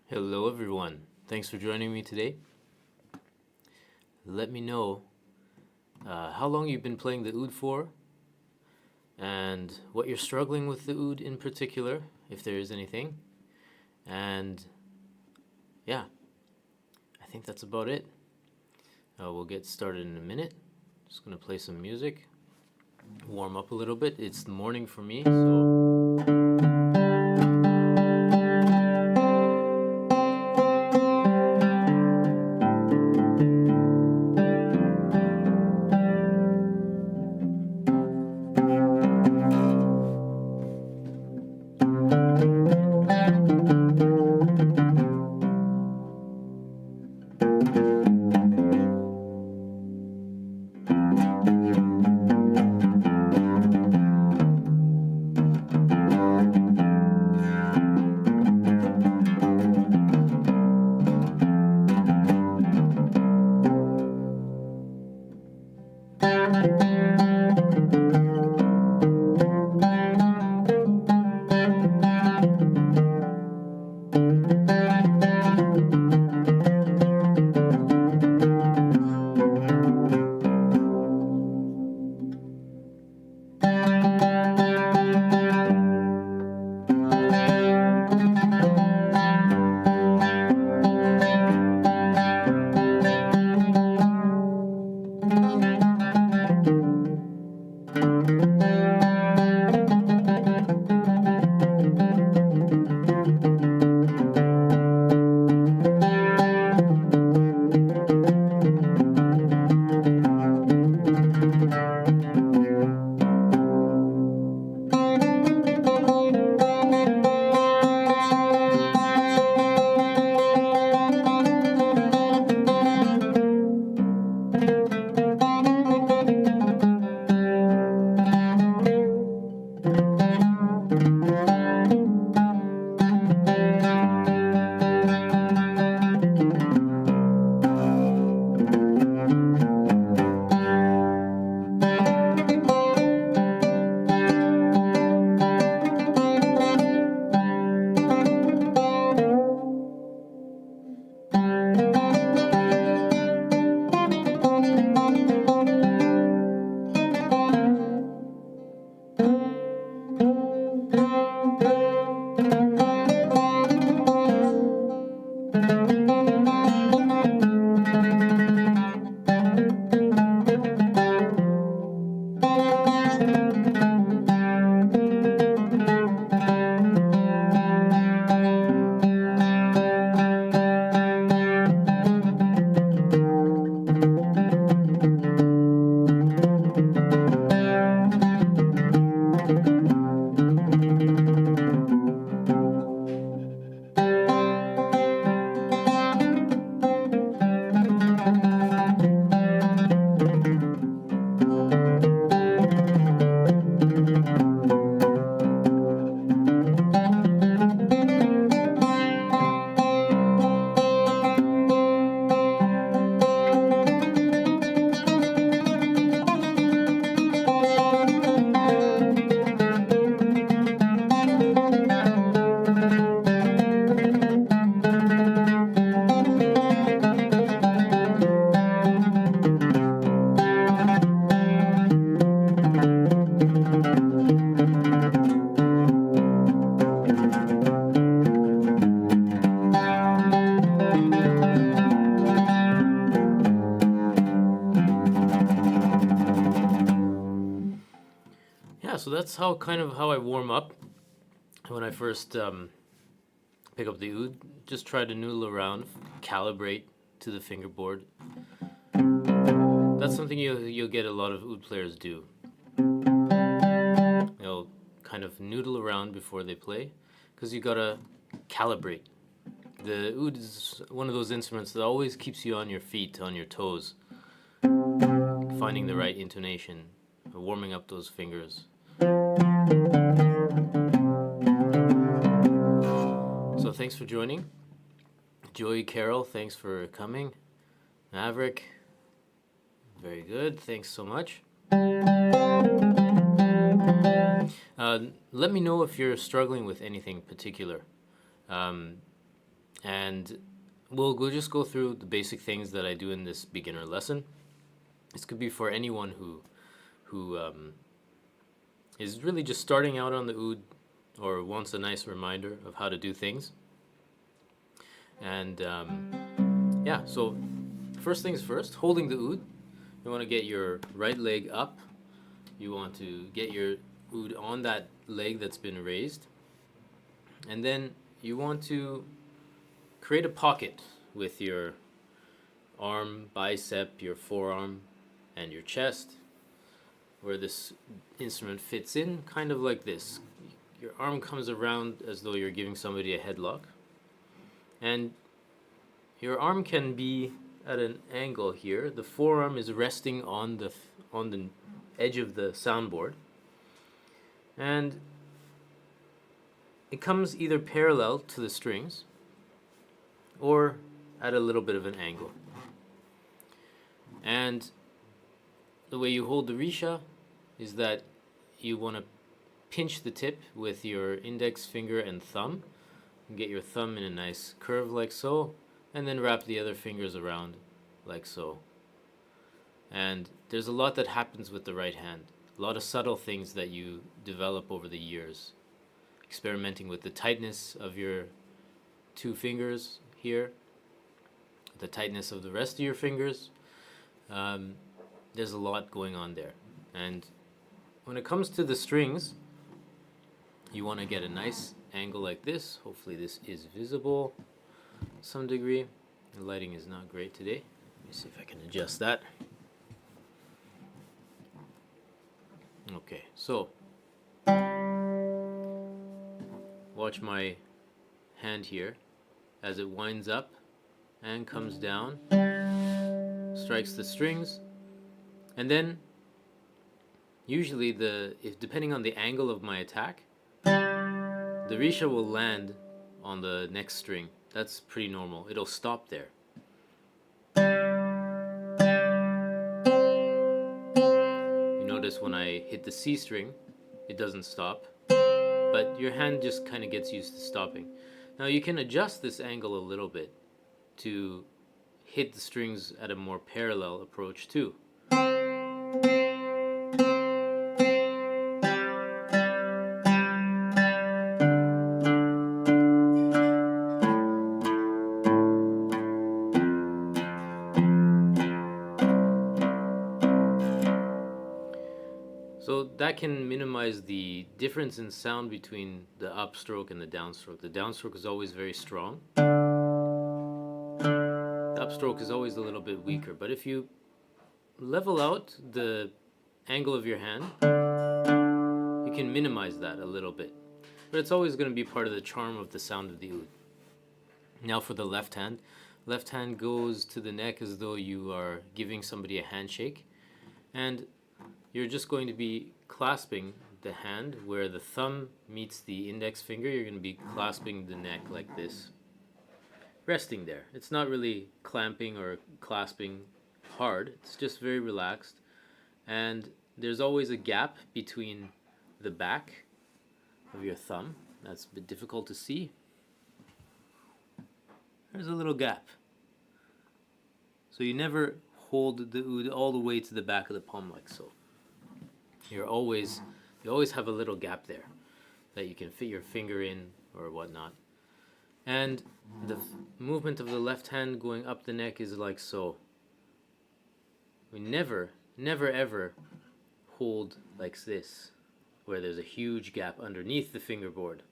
Hello everyone, thanks for joining me today. Let me know how long you've been playing the oud for and what you're struggling with the oud in particular, if there is anything. And yeah, I think that's about it. We'll get started in a minute. Just gonna play some music, warm up a little bit. It's the morning for me, so so that's how I warm up when I first pick up the oud. Just try to noodle around, calibrate to the fingerboard. That's something you'll get a lot of oud players do. They'll kind of noodle around before they play, because you gotta calibrate. The oud is one of those instruments that always keeps you on your feet, on your toes, finding the right intonation, warming up those fingers. So thanks for joining. Joey Carroll, thanks for coming. Maverick, very good, thanks so much. Let me know if you're struggling with anything particular. And we'll just go through the basic things that I do in this beginner lesson. This could be for anyone who is really just starting out on the oud or wants a nice reminder of how to do things. And yeah, so first things first, holding the oud, you want to get your right leg up. You want to get your oud on that leg that's been raised. And then you want to create a pocket with your arm, bicep, your forearm, and your chest, where this instrument fits in, kind of like this. Your arm comes around as though you're giving somebody a headlock. And your arm can be at an angle here. The forearm is resting on the edge of the soundboard. And it comes either parallel to the strings or at a little bit of an angle. And the way you hold the risha is that you want to pinch the tip with your index finger and thumb. And get your thumb in a nice curve like so, and then wrap the other fingers around like so. And there's a lot that happens with the right hand. A lot of subtle things that you develop over the years. Experimenting with the tightness of your two fingers here, the tightness of the rest of your fingers. There's a lot going on there. And when it comes to the strings, you want to get a nice angle like this. Hopefully this is visible to some degree. The lighting is not great today. Let me see if I can adjust that. Okay, so watch my hand here as it winds up and comes down, strikes the strings, and then usually depending on the angle of my attack, the risha will land on the next string. That's pretty normal. It'll stop there. You notice when I hit the C string, it doesn't stop, but your hand just kind of gets used to stopping. Now you can adjust this angle a little bit to hit the strings at a more parallel approach too. So that can minimize the difference in sound between the upstroke and the downstroke. The downstroke is always very strong. The upstroke is always a little bit weaker. But if you level out the angle of your hand, you can minimize that a little bit. But it's always going to be part of the charm of the sound of the oud. Now for the left hand. Left hand goes to the neck as though you are giving somebody a handshake. And you're just going to be clasping the hand where the thumb meets the index finger. You're going to be clasping the neck like this, resting there. It's not really clamping or clasping hard. It's just very relaxed. And there's always a gap between the back of your thumb. That's a bit difficult to see. There's a little gap. So you never hold the oud all the way to the back of the palm like so. You always have a little gap there that you can fit your finger in or whatnot. And the movement of the left hand going up the neck is like so. We never ever hold like this, where there's a huge gap underneath the fingerboard.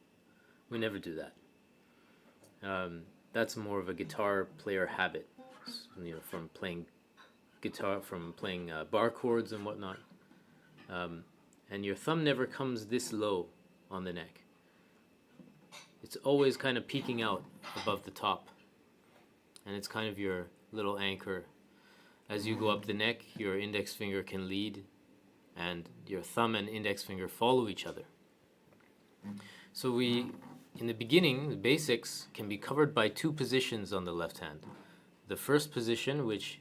We never do that. That's more of a guitar player habit, you know, from playing guitar, from playing bar chords and whatnot. And your thumb never comes this low on the neck. It's always kind of peeking out above the top. And it's kind of your little anchor. As you go up the neck, your index finger can lead, and your thumb and index finger follow each other. So in the beginning, the basics can be covered by two positions on the left hand. The first position, which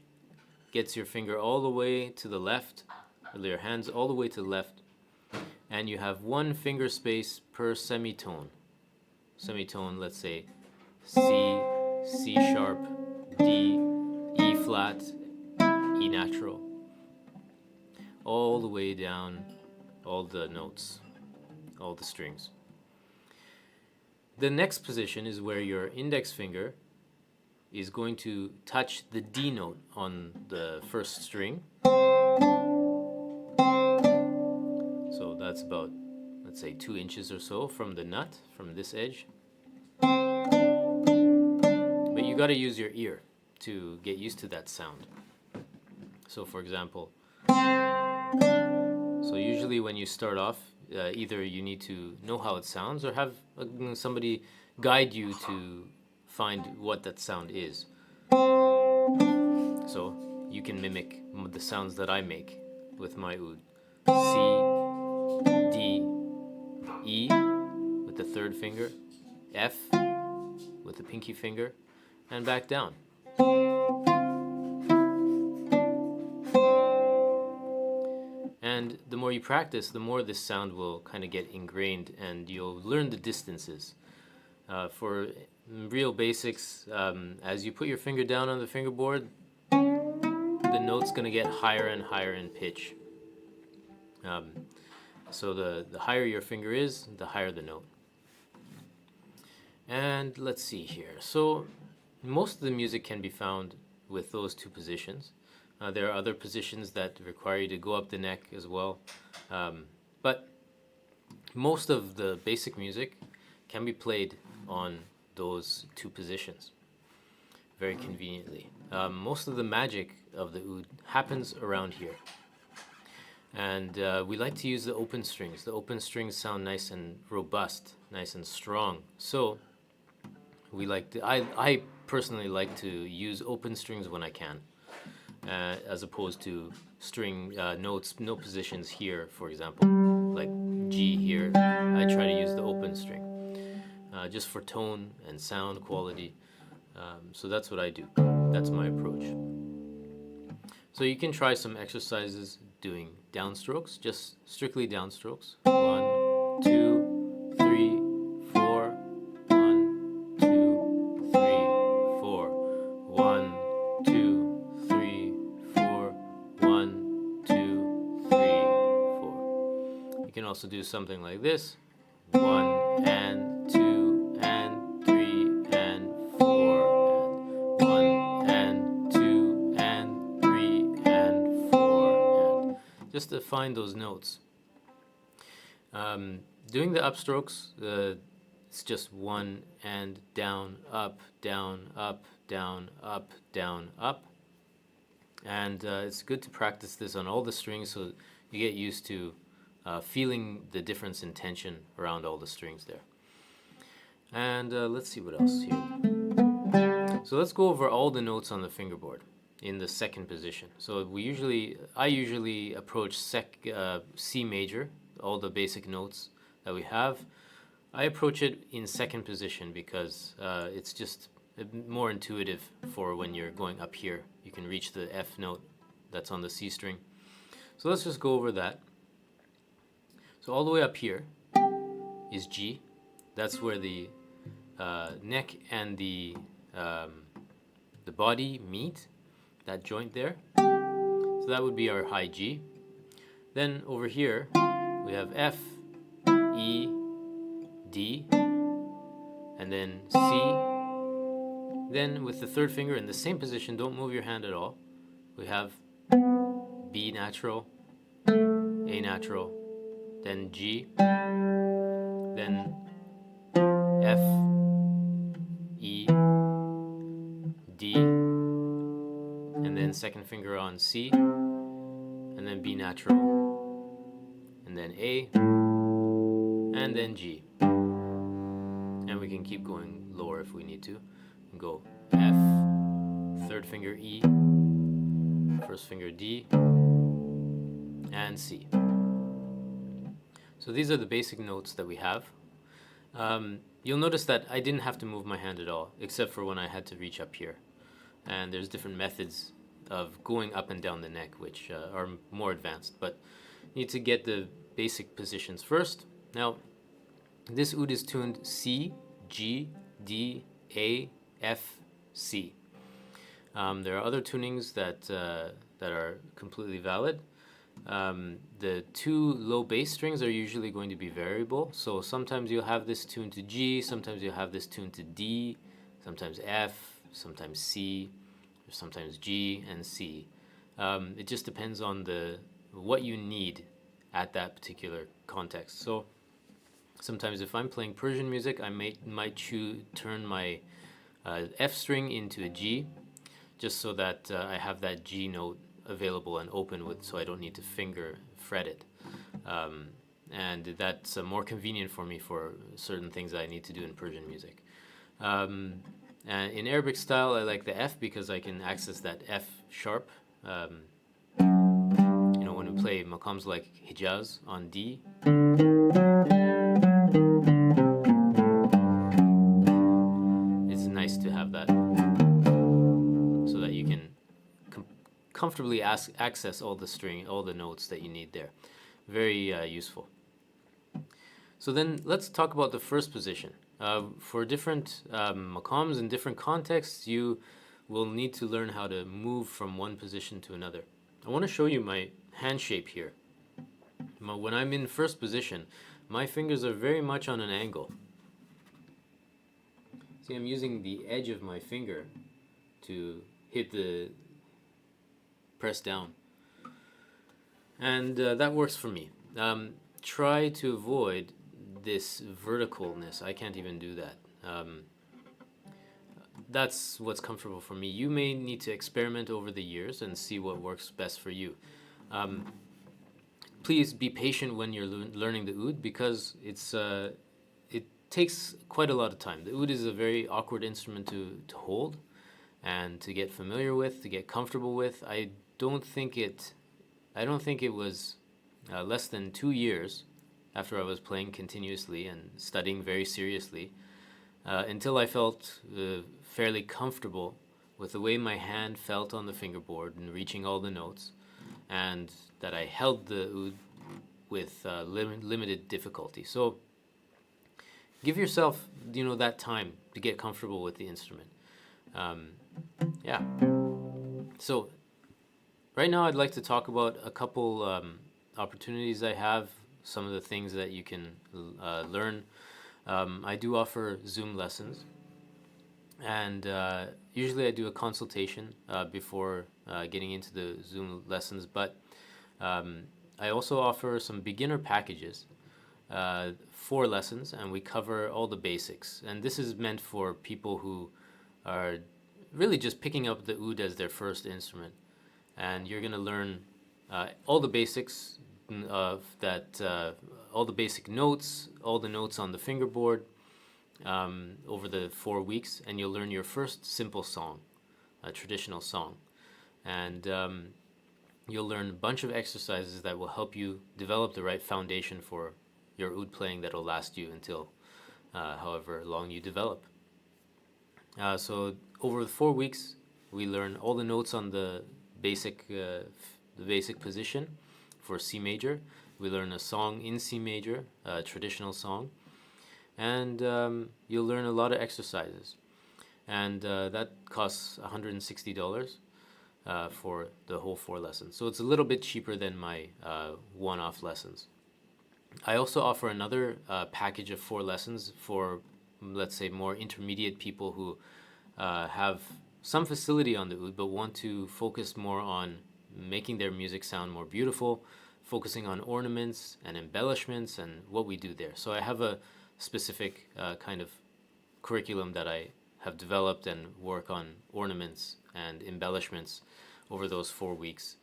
gets your finger all the way to the left, your hands all the way to the left, and you have one finger space per semitone. Semitone, let's say C, C sharp, D, E flat, E natural, all the way down all the notes, all the strings. The next position is where your index finger is going to touch the D note on the first string. So that's about, let's say, 2 inches or so from the nut, from this edge. But you got to use your ear to get used to that sound. So for example, so usually when you start off, either you need to know how it sounds or have somebody guide you to find what that sound is. So you can mimic the sounds that I make with my oud. C, D, E with the third finger, F with the pinky finger, and back down. And the more you practice, the more this sound will kind of get ingrained and you'll learn the distances. For real basics, as you put your finger down on the fingerboard, the note's going to get higher and higher in pitch. So the higher your finger is, the higher the note. And let's see here. So most of the music can be found with those two positions. There are other positions that require you to go up the neck as well. But most of the basic music can be played on those two positions very conveniently. Most of the magic of the oud happens around here. And we like to use the open strings. The open strings sound nice and robust, nice and strong. So we like to, I personally like to use open strings when I can. As opposed to string notes, note positions here, for example, like G here. I try to use the open string just for tone and sound quality. So that's what I do. That's my approach. So you can try some exercises doing downstrokes, just strictly downstrokes. 1, 2, 3, 4. 1, 2, 3, 4. 1, 2. 4. You can also do something like this. 1 and 2 and 3 and 4 and 1 and 2 and 3 and 4 and just to find those notes. Doing the upstrokes, it's just 1 and down, up, down, up, down, up, down, up. And it's good to practice this on all the strings so you get used to feeling the difference in tension around all the strings there. And let's see what else here. So let's go over all the notes on the fingerboard in the second position. So I usually approach C major, all the basic notes that we have. I approach it in second position because it's just more intuitive for when you're going up here. You can reach the F note that's on the C string. So let's just go over that. So all the way up here is G. That's where the neck and the body meet, that joint there. So that would be our high G. Then over here we have F, E, D, and then C. Then with the third finger in the same position, don't move your hand at all, we have B natural, A natural, then G, then F, E, D, and then second finger on C, and then B natural, and then A, and then G. And we can keep going lower if we need to. And go F, third finger E, first finger D, and C. So these are the basic notes that we have. You'll notice that I didn't have to move my hand at all, except for when I had to reach up here. And there's different methods of going up and down the neck, which are more advanced, but you need to get the basic positions first. Now, this oud is tuned C, G, D, A, F, C. There are other tunings that are completely valid. The two low bass strings are usually going to be variable. So sometimes you'll have this tuned to G, sometimes you'll have this tuned to D, sometimes F, sometimes C, or sometimes G and C. It just depends on what you need at that particular context. So sometimes if I'm playing Persian music, I might turn my F string into a G, just so that I have that G note available and open with, so I don't need to finger fret it. And that's more convenient for me for certain things that I need to do in Persian music. And in Arabic style, I like the F because I can access that F sharp. When we play maqams like Hijaz on D, it's nice to have that so that you can comfortably access all the notes that you need there. Very useful. So then let's talk about the first position. For different maqams in different contexts, you will need to learn how to move from one position to another. I want to show you my hand shape here. When I'm in first position, my fingers are very much on an angle. See, I'm using the edge of my finger to hit the press down. And that works for me. Try to avoid this verticalness. I can't even do that. That's what's comfortable for me. You may need to experiment over the years and see what works best for you. Please be patient when you're learning the oud, because it takes quite a lot of time. The oud is a very awkward instrument to hold and to get familiar with, to get comfortable with. I don't think it was less than 2 years after I was playing continuously and studying very seriously until I felt fairly comfortable with the way my hand felt on the fingerboard and reaching all the notes, and that I held the oud with limited difficulty. So give yourself, that time to get comfortable with the instrument. Yeah. So right now I'd like to talk about a couple opportunities I have, some of the things that you can learn. I do offer Zoom lessons, and usually I do a consultation before getting into the Zoom lessons, but I also offer some beginner packages, 4 lessons, and we cover all the basics. And this is meant for people who are really just picking up the oud as their first instrument. And you're going to learn all the basics of that, all the basic notes, all the notes on the fingerboard over the 4 weeks, and you'll learn your first simple song, a traditional song. And you'll learn a bunch of exercises that will help you develop the right foundation for your oud playing that will last you until however long you develop. So over the 4 weeks, we learn all the notes on the basic position for C major. We learn a song in C major, a traditional song, and you'll learn a lot of exercises. And that costs $160 for the whole 4 lessons. So it's a little bit cheaper than my one-off lessons. I also offer another package of 4 lessons for, let's say, more intermediate people who have some facility on the oud but want to focus more on making their music sound more beautiful, focusing on ornaments and embellishments and what we do there. So I have a specific kind of curriculum that I have developed and work on ornaments and embellishments over those 4 weeks.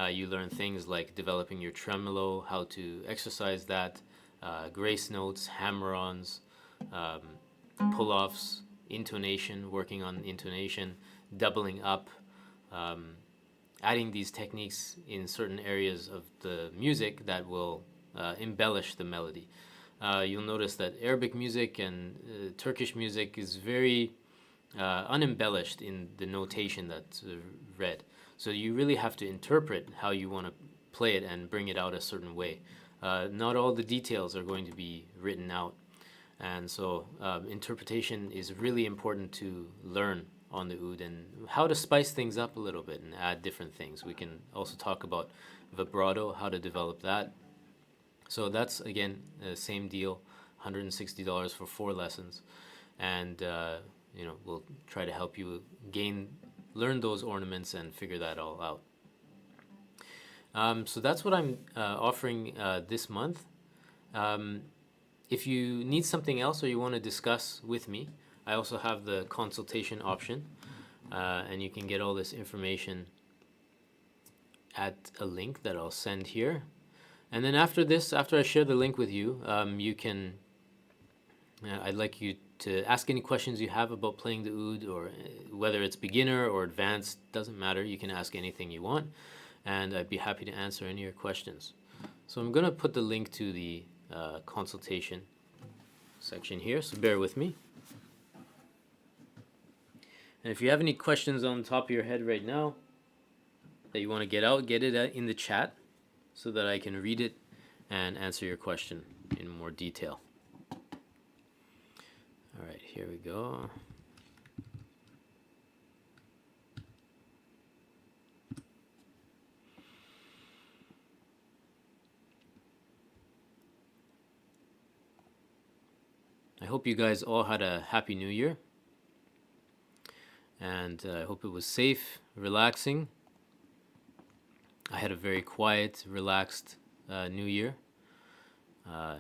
You learn things like developing your tremolo, how to exercise that, grace notes, hammer-ons, pull-offs, intonation, working on intonation, doubling up, adding these techniques in certain areas of the music that will embellish the melody. You'll notice that Arabic music and Turkish music is very unembellished in the notation that's read. So you really have to interpret how you want to play it and bring it out a certain way. Not all the details are going to be written out. And so interpretation is really important to learn on the oud and how to spice things up a little bit and add different things. We can also talk about vibrato, how to develop that. So that's, again, the same deal, $160 for 4 lessons. And, we'll try to help you learn those ornaments and figure that all out. So that's what I'm offering this month. If you need something else or you want to discuss with me, I also have the consultation option, and you can get all this information at a link that I'll send here. And then after I share the link with you, I'd like you to ask any questions you have about playing the oud, or whether it's beginner or advanced, doesn't matter. You can ask anything you want, and I'd be happy to answer any of your questions. So I'm going to put the link to the consultation section here, so bear with me. And if you have any questions on the top of your head right now that you want to get it in the chat so that I can read it and answer your question in more detail. All right, here we go. I hope you guys all had a happy new year, and I hope it was safe, relaxing. I had a very quiet, relaxed new year. I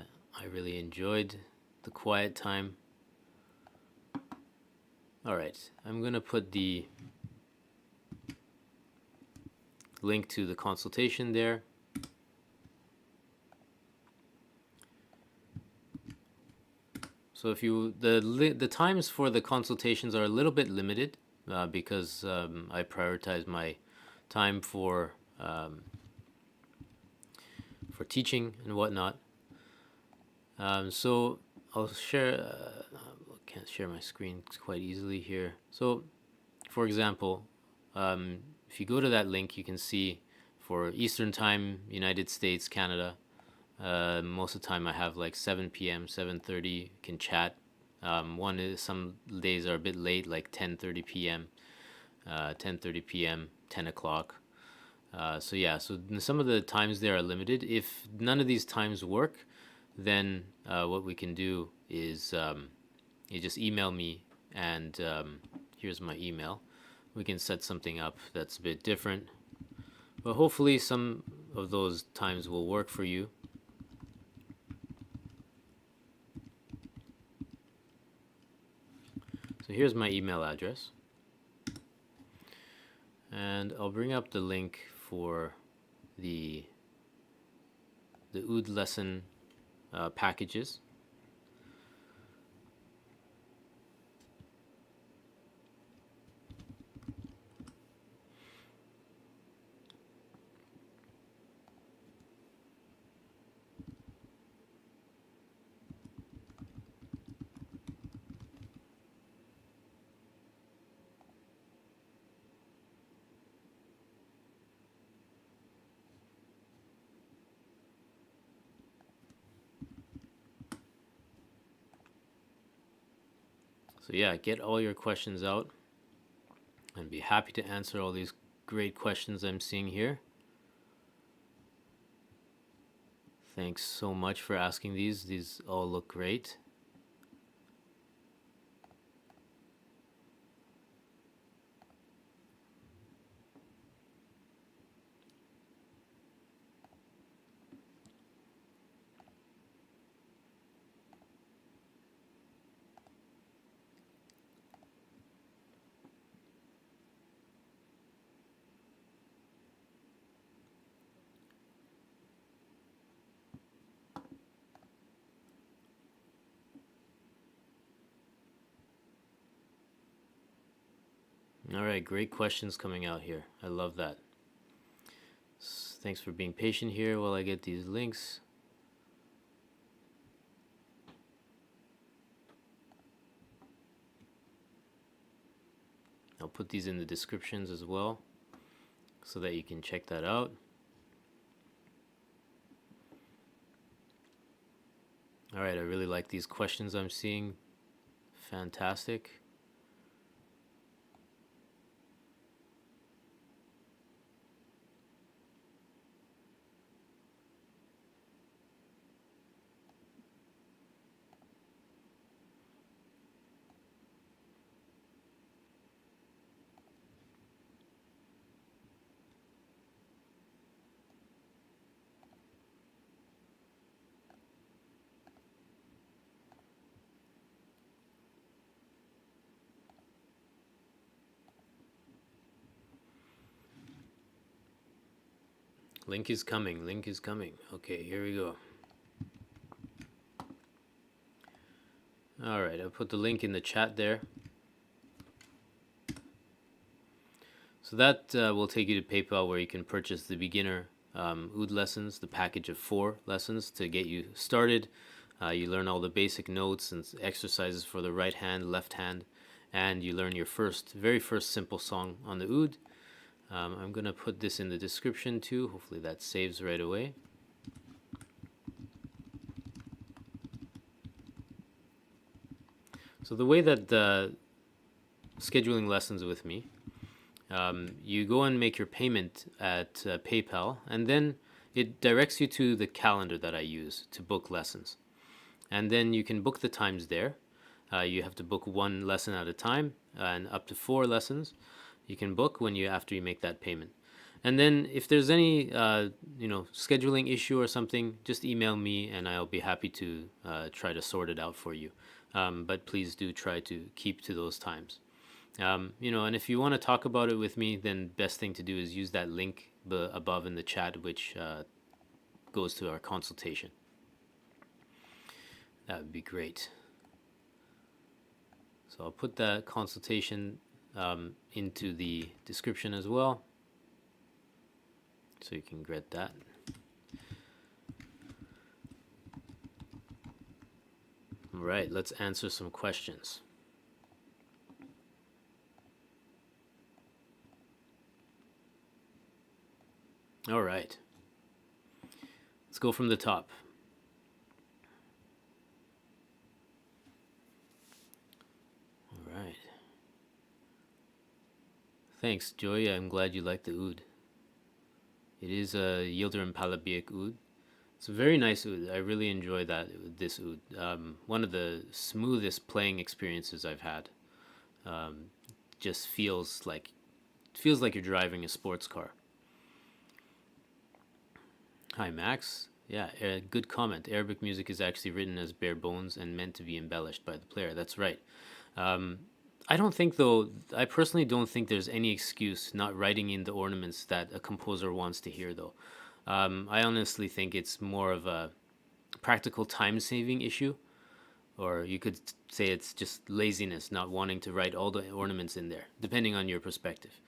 really enjoyed the quiet time. All right, I'm going to put the link to the consultation there. So if the times for the consultations are a little bit limited because I prioritize my time for teaching and whatnot. So I'll share. Can't share my screen quite easily here. So, for example, if you go to that link, you can see for Eastern Time, United States, Canada. Most of the time I have like 7 p.m., 7:30, can chat. Some days are a bit late, like 10:30 p.m., 10:30 p.m., 10 o'clock. So some of the times there are limited. If none of these times work, then what we can do is you just email me, and here's my email. We can set something up that's a bit different, but hopefully some of those times will work for you. So here's my email address, and I'll bring up the link for the oud lesson packages. So yeah, get all your questions out, and be happy to answer all these great questions I'm seeing here. Thanks so much for asking these. These all look great. All right, great questions coming out here. I love that. Thanks for being patient here while I get these links. I'll put these in the descriptions as well so that you can check that out. All right, I really like these questions I'm seeing. Fantastic. Link is coming. Link is coming. Okay, here we go. All right, I'll put the link in the chat there. So that will take you to PayPal, where you can purchase the beginner oud lessons, the package of 4 lessons to get you started. You learn all the basic notes and exercises for the right hand, left hand, and you learn your very first simple song on the oud. I'm going to put this in the description too. Hopefully that saves right away. So the way that scheduling lessons with me, you go and make your payment at PayPal, and then it directs you to the calendar that I use to book lessons. And then you can book the times there. You have to book 1 lesson at a time, and up to 4 lessons you can book after you make that payment. And then if there's any scheduling issue or something, just email me and I'll be happy to try to sort it out for you. But please do try to keep to those times. And if you want to talk about it with me, then best thing to do is use that link above in the chat, which goes to our consultation. That would be great. So I'll put that consultation into the description as well, so you can get that. All right, let's answer some questions. All right, let's go from the top. All right. Thanks, Joy. I'm glad you like the oud. It is a Yildirim Palabiak oud. It's a very nice oud. I really enjoy this oud. One of the smoothest playing experiences I've had. Just feels like you're driving a sports car. Hi, Max. Yeah, good comment. Arabic music is actually written as bare bones and meant to be embellished by the player. That's right. I don't think, though, I personally don't think there's any excuse not writing in the ornaments that a composer wants to hear, though. I honestly think it's more of a practical time-saving issue, or you could say it's just laziness, not wanting to write all the ornaments in there, depending on your perspective.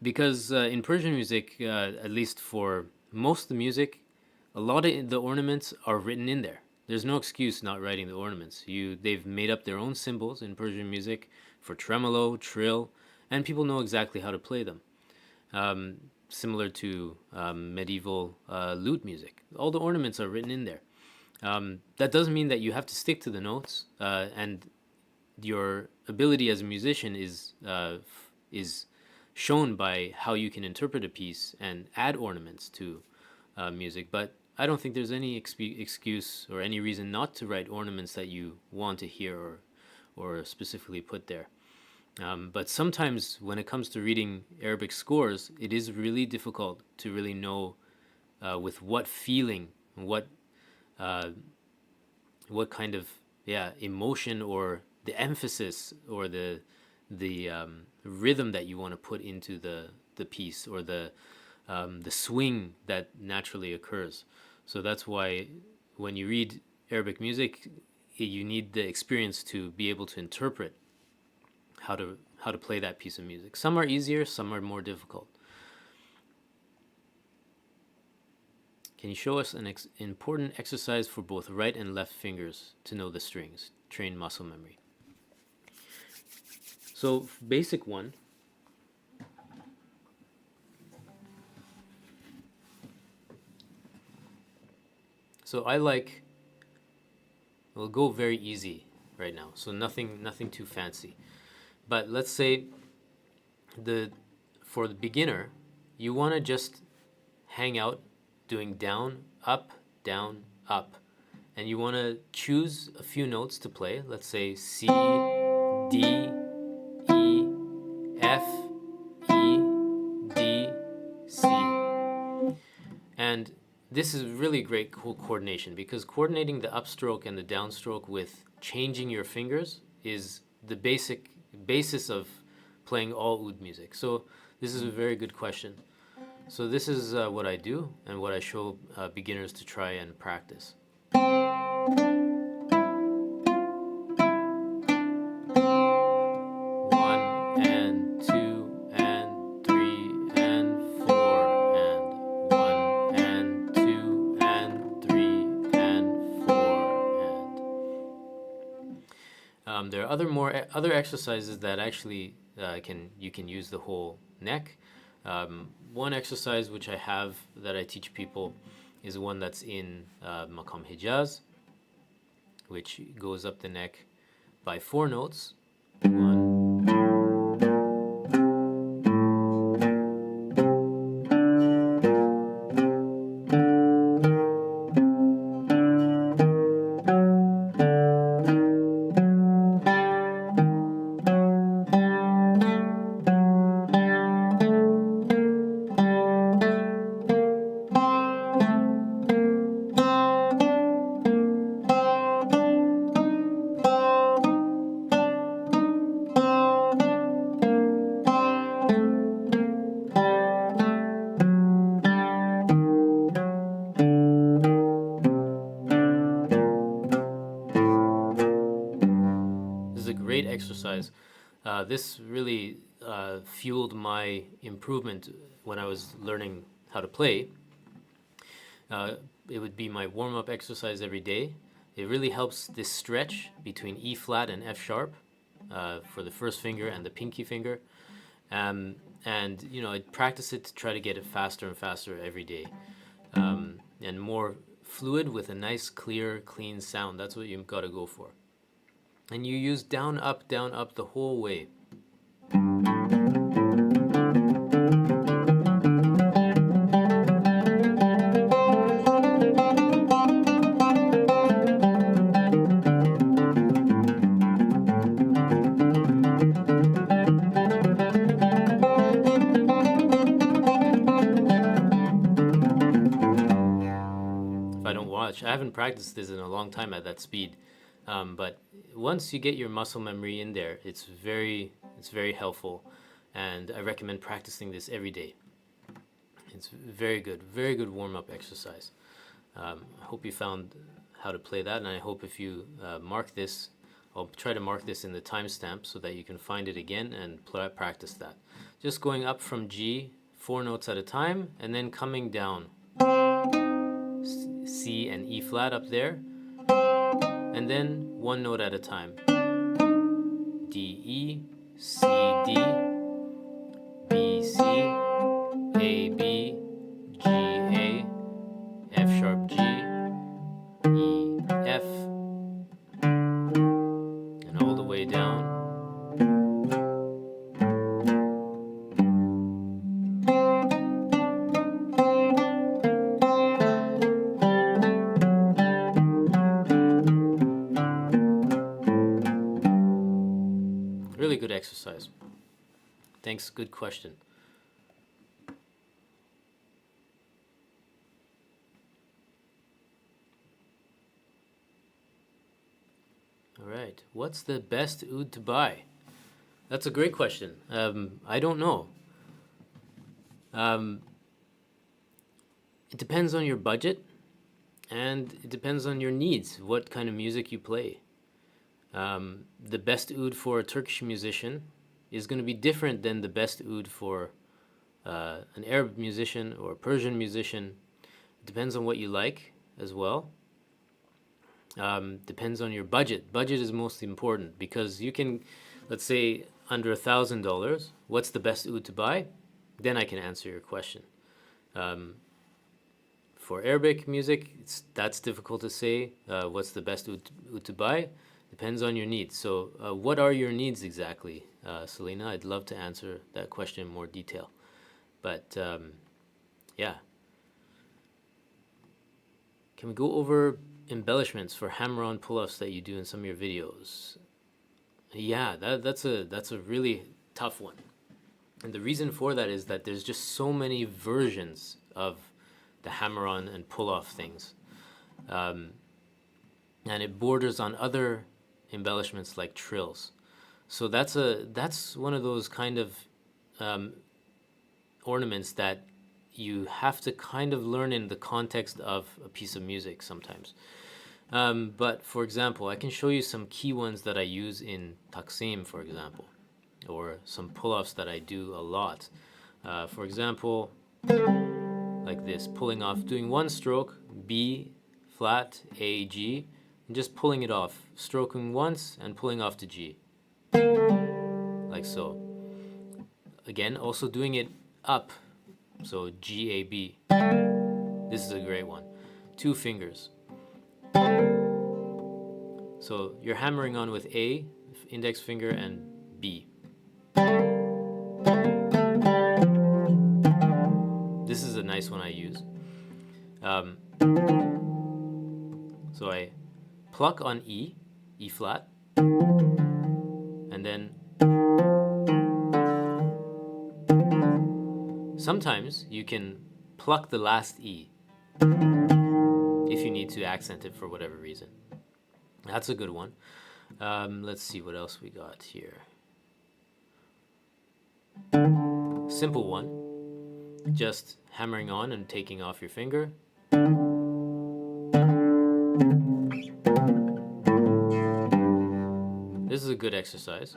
Because in Persian music, at least for most of the music, a lot of the ornaments are written in there. There's no excuse not writing the ornaments. They've made up their own symbols in Persian music for tremolo, trill, and people know exactly how to play them. Similar to medieval lute music. All the ornaments are written in there. That doesn't mean that you have to stick to the notes, and your ability as a musician is shown by how you can interpret a piece and add ornaments to music. But I don't think there's any excuse or any reason not to write ornaments that you want to hear or specifically put there. But sometimes when it comes to reading Arabic scores, it is really difficult to really know with what feeling, what kind of emotion or the emphasis or the rhythm that you want to put into the piece, or the swing that naturally occurs. So that's why when you read Arabic music, you need the experience to be able to interpret how to play that piece of music. Some are easier, some are more difficult. Can you show us an important exercise for both right and left fingers to know the strings? Train muscle memory. So basic one. So we'll go very easy right now. So nothing too fancy. But let's say for the beginner, you want to just hang out doing down, up, and you want to choose a few notes to play. Let's say C, D, E, F, E, D, C. And this is really great coordination, because coordinating the upstroke and the downstroke with changing your fingers is the basis of playing all oud music. So this is a very good question. So this is what I do and what I show beginners to try and practice. One and two and three and four and one and two and three and four and there are other exercises that actually you can use the whole neck. One exercise which I have that I teach people is one that's in Maqam Hijaz, which goes up the neck by 4 notes. One. Great exercise. This really fueled my improvement when I was learning how to play. It would be my warm-up exercise every day. It really helps this stretch between E flat and F sharp for the first finger and the pinky finger. And you know, I'd practice it to try to get it faster and faster every day, and more fluid with a nice, clear, clean sound. That's what you've got to go for. And you use down, up the whole way. If I don't watch, I haven't practiced this in a long time at that speed. But once you get your muscle memory in there, it's very helpful, and I recommend practicing this every day. It's very good warm-up exercise. I hope you found how to play that, and I hope if you mark this, I'll try to mark this in the timestamp so that you can find it again and practice that. Just going up from G, 4 notes at a time, and then coming down. C and E flat up there. And then 1 note at a time. D, E, C, D, B, C, A, B, G, A, F sharp G, E, F, and all the way down. Really good exercise. Thanks, good question. All right, what's the best oud to buy? That's a great question. I don't know. It depends on your budget, and it depends on your needs, what kind of music you play. The best oud for a Turkish musician is going to be different than the best oud for an Arab musician or a Persian musician. It depends on what you like as well. Depends on your budget. Budget is most important because you can, let's say, under $1,000, what's the best oud to buy? Then I can answer your question. For Arabic music, that's difficult to say. What's the best oud to buy? Depends on your needs. So what are your needs exactly, Selena? I'd love to answer that question in more detail. But yeah. Can we go over embellishments for hammer-on pull-ups that you do in some of your videos? Yeah, that's a really tough one. And the reason for that is that there's just so many versions of the hammer-on and pull-off things. And it borders on other embellishments like trills. So that's one of those kind of ornaments that you have to kind of learn in the context of a piece of music sometimes. But for example, I can show you some key ones that I use in Taksim, for example, or some pull-offs that I do a lot. For example, like this, pulling off, doing one stroke, B flat, A, G, and just pulling it off, stroking once and pulling off to G, like so. Again, also doing it up, so G, A, B. This is a great one. 2 fingers. So you're hammering on with A, index finger, and B. This is a nice one I use. So I pluck on E, E flat, and then sometimes you can pluck the last E if you need to accent it for whatever reason. That's a good one. Let's see what else we got here. Simple one. Just hammering on and taking off your finger. This is a good exercise.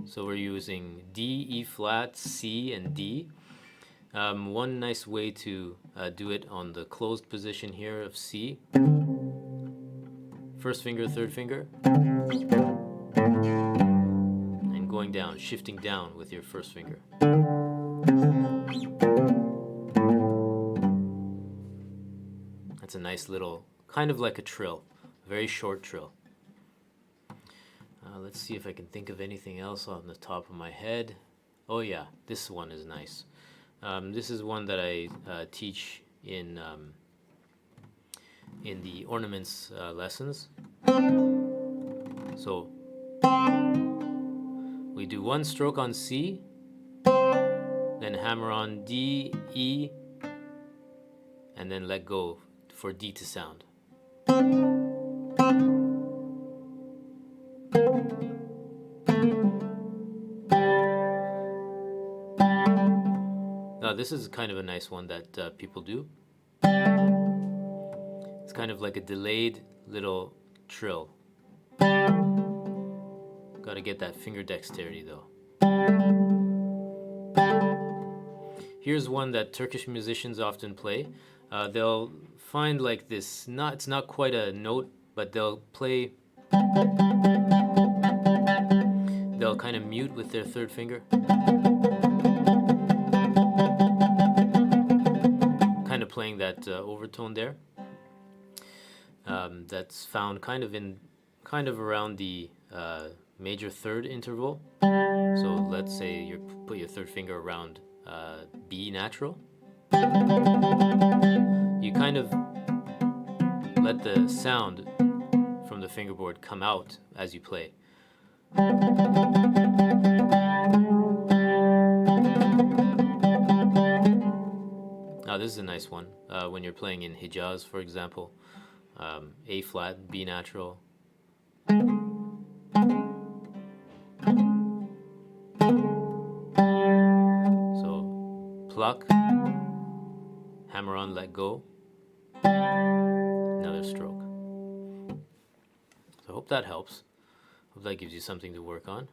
So we're using D, E flat, C, and D. One nice way to do it on the closed position here of C. First finger, third finger. And going down, shifting down with your first finger. That's a nice little, kind of like a trill, very short trill. Let's see if I can think of anything else on the top of my head. Oh yeah, this one is nice. This is one that I teach in the ornaments lessons. So we do one stroke on C, then hammer on D, E, and then let go for D to sound. Now this is kind of a nice one that people do. It's kind of like a delayed little trill. Gotta get that finger dexterity though. Here's one that Turkish musicians often play. They'll find like this, it's not quite a note, but they'll play, they'll kind of mute with their third finger. Kind of playing that overtone there. That's found kind of around the major third interval. So let's say you put your third finger around B natural. You kind of let the sound from the fingerboard come out as you play. Now this is a nice one when you're playing in Hijaz, for example. A flat, B natural. So pluck, hammer on, let go. Another stroke. So I hope that helps. Hope that gives you something to work on.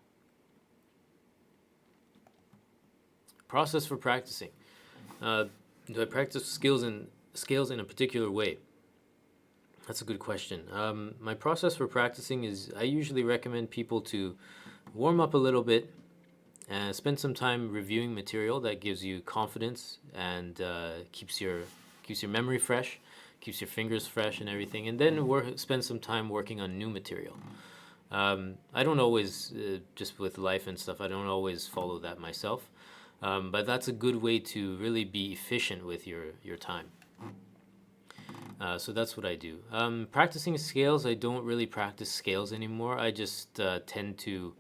Process for practicing. Do I practice scales in a particular way? That's a good question. My process for practicing is I usually recommend people to warm up a little bit and spend some time reviewing material that gives you confidence and keeps your memory fresh, keeps your fingers fresh and everything, and then spend some time working on new material. I don't always, just with life and stuff, I don't always follow that myself, but that's a good way to really be efficient with your time. So that's what I do. Practicing scales, I don't really practice scales anymore. I just tend to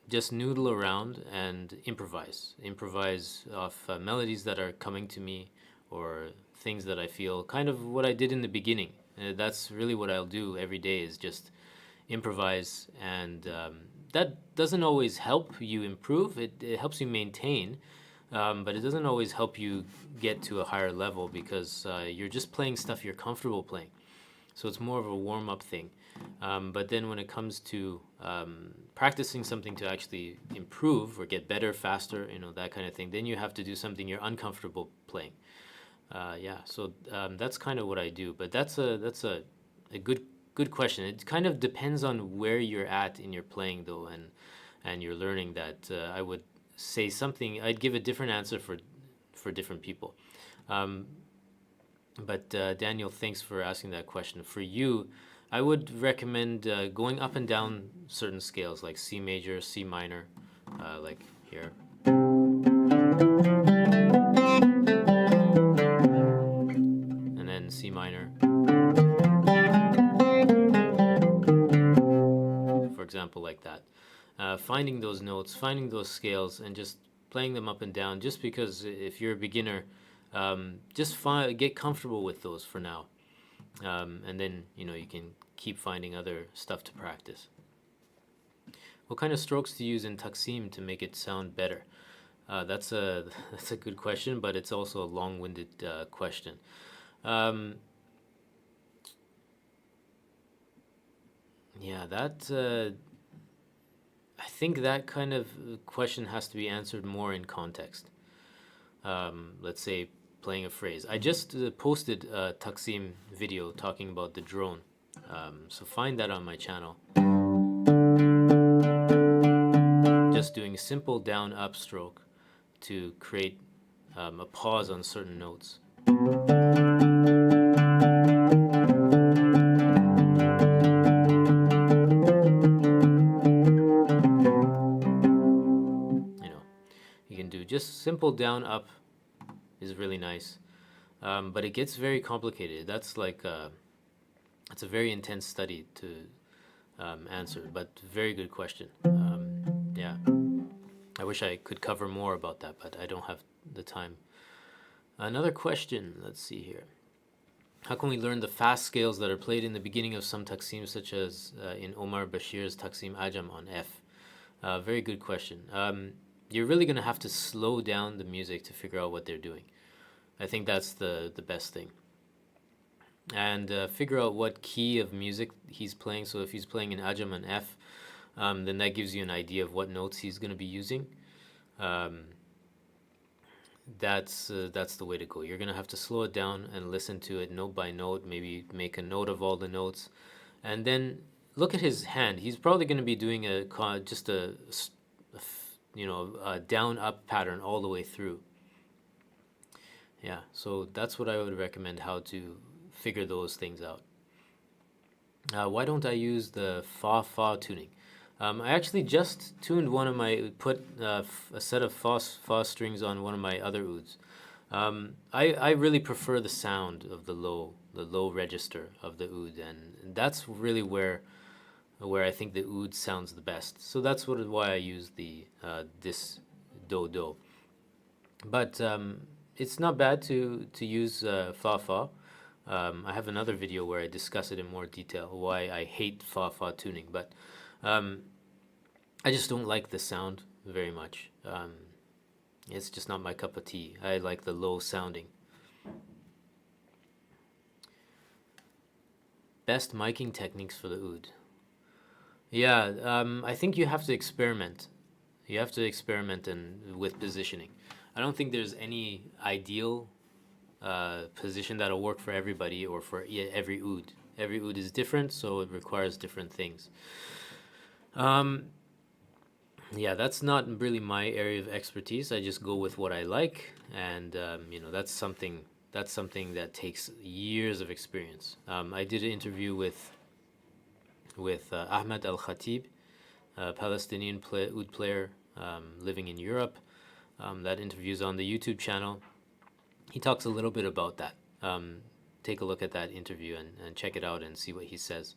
just noodle around and improvise off melodies that are coming to me or things that I feel, kind of what I did in the beginning. That's really what I'll do every day, is just improvise and that doesn't always help you improve. It helps you maintain, but it doesn't always help you get to a higher level because you're just playing stuff you're comfortable playing. So it's more of a warm-up thing. But then when it comes to practicing something to actually improve or get better faster, that kind of thing, then you have to do something you're uncomfortable playing. So that's kind of what I do. But that's a good question. It kind of depends on where you're at in your playing, though, and you're learning that. I would say something. I'd give a different answer for different people. But Daniel, thanks for asking that question. For you, I would recommend going up and down certain scales, like C major, C minor, like here. And then C minor. For example, like that. Finding those notes, finding those scales, and just playing them up and down, just because if you're a beginner, just get comfortable with those for now. And then, you can keep finding other stuff to practice. What kind of strokes to use in Taksim to make it sound better? That's a good question, but it's also a long-winded question. I think that kind of question has to be answered more in context. Let's say playing a phrase. I just posted a Taksim video talking about the drone. So find that on my channel. Just doing a simple down-up stroke to create a pause on certain notes. You can do just simple down-up is really nice, but it gets very complicated. That's like it's a very intense study to answer, but very good question. I wish I could cover more about that, but I don't have the time. Another question, let's see here. How can we learn the fast scales that are played in the beginning of some Taksim, such as in Omar Bashir's Taksim Ajam on F? Very good question. You're really going to have to slow down the music to figure out what they're doing. I think that's the best thing. And figure out what key of music he's playing. So if he's playing an Ajam on F, then that gives you an idea of what notes he's going to be using. That's the way to go. You're going to have to slow it down and listen to it note by note, maybe make a note of all the notes. And then look at his hand. He's probably going to be doing a down-up pattern all the way through. Yeah, so that's what I would recommend, how to figure those things out. Why don't I use the fa tuning? I actually just tuned put a set of fa strings on one of my other ouds. I really prefer the sound of the low register of the oud, and that's really where I think the oud sounds the best. So that's why I use this do. But it's not bad to use fa. I have another video where I discuss it in more detail, why I hate fa tuning, but I just don't like the sound very much. It's just not my cup of tea. I like the low sounding. Best miking techniques for the oud. Yeah, I think you have to experiment. You have to experiment with positioning. I don't think there's any ideal position that'll work for everybody or for every oud. Every oud is different, so it requires different things. That's not really my area of expertise. I just go with what I like, and that's something that takes years of experience. I did an interview with Ahmed Al-Khatib, a Palestinian oud player living in Europe. That interview's on the YouTube channel. He talks a little bit about that. Take a look at that interview and check it out and see what he says.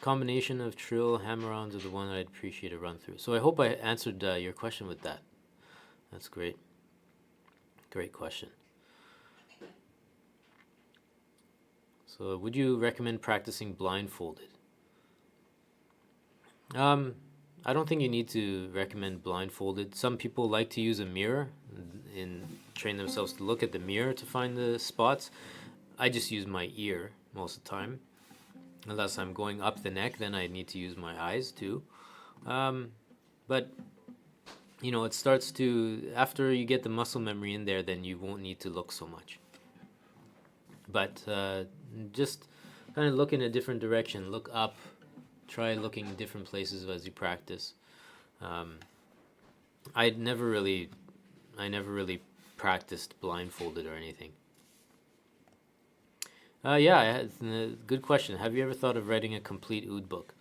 Combination of trill hammer-ons are the one I'd appreciate a run through. So I hope I answered your question with that. That's great. Great question. So would you recommend practicing blindfolded? I don't think you need to recommend blindfolded. Some people like to use a mirror and train themselves to look at the mirror to find the spots. I just use my ear most of the time. Unless I'm going up the neck, then I need to use my eyes too. But you know, it starts to, after you get the muscle memory in there, then you won't need to look so much. But just kind of look in a different direction. Look up. Try looking in different places as you practice. I never really practiced blindfolded or anything. Yeah, good question. Have you ever thought of writing a complete oud book?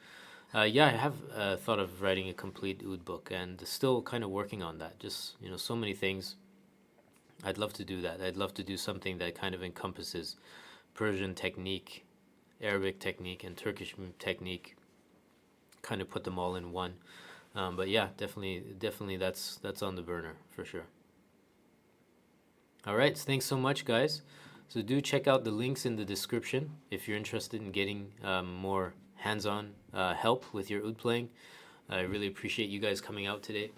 Yeah, I have thought of writing a complete oud book, and still kind of working on that. Just, you know, so many things. I'd love to do that. I'd love to do something that kind of encompasses Persian technique, Arabic technique, and Turkish technique. Kind of put them all in one. But yeah, definitely that's on the burner for sure. All right, thanks so much, guys. So do check out the links in the description if you're interested in getting more hands-on help with your oud playing. I really appreciate you guys coming out today,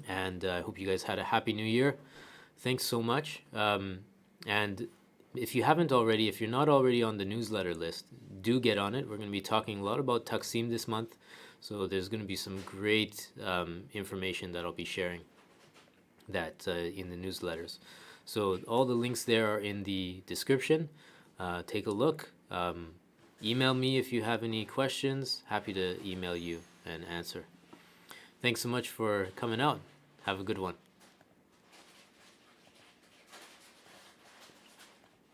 and I hope you guys had a happy new year. Thanks so much. And if you haven't already, if you're not already on the newsletter list, do get on it. We're going to be talking a lot about Taksim this month, so there's going to be some great information that I'll be sharing that in the newsletters. So all the links there are in the description. Take a look. Email me if you have any questions. Happy to email you and answer. Thanks so much for coming out. Have a good one.